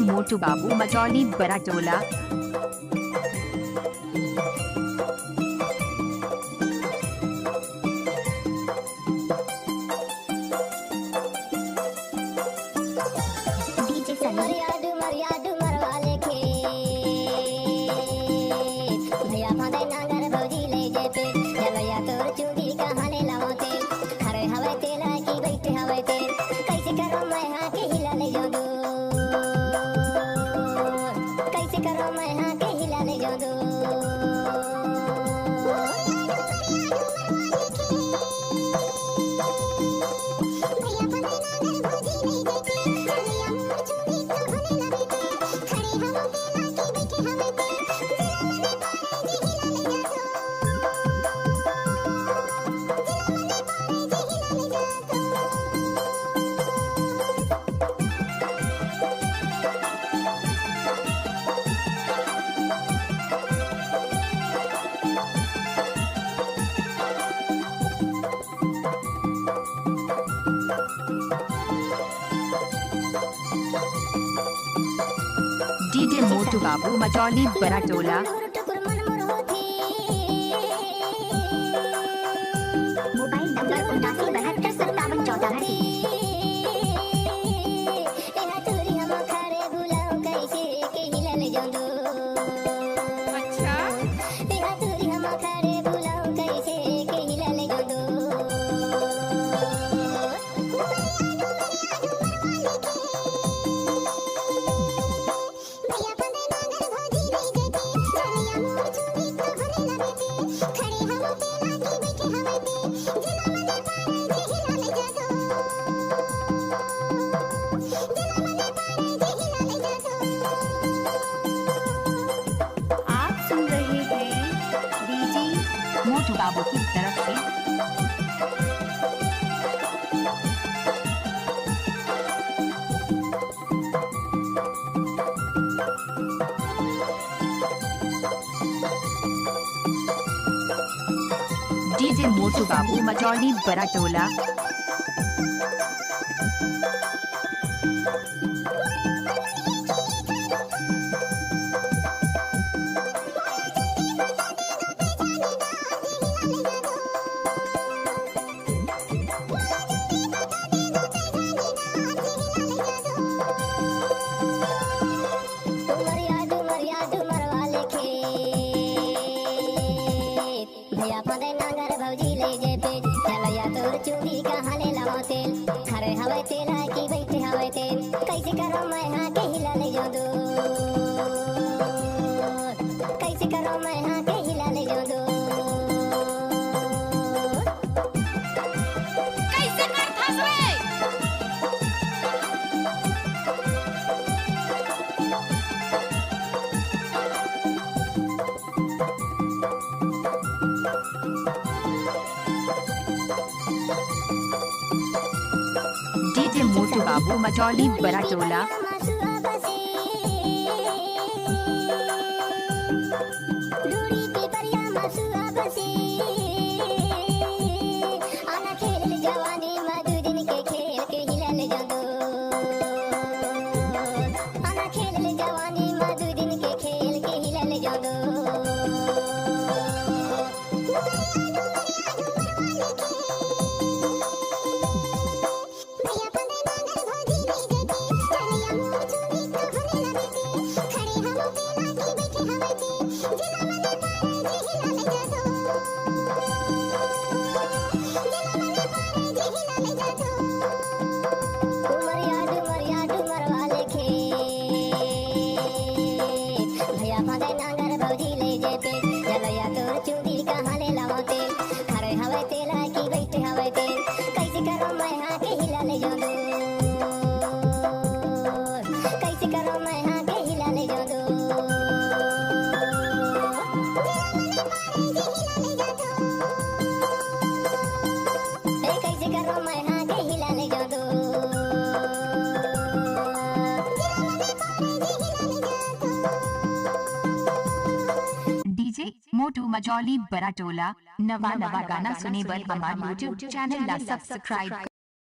मोटू बाबू मचौली बराटोला। डीजे मोटू बाबू मचौली बराटोला। Mobile number 7972571480। मोटू बाबू की तरफ से डीजे मोटू बाबू मचौली बराटोला। कैसे करो मैं हाँ के हिला ले जादू, कैसे करो मैं हाँ के हिला ले जादू, कैसे कर फंसवे डीजे मोटू बाबू मचौली बराटोला। मोटू मचौली बराटोला। नवा नवा गाना सुने बर हमार यूट्यूब चैनल ला सब्सक्राइब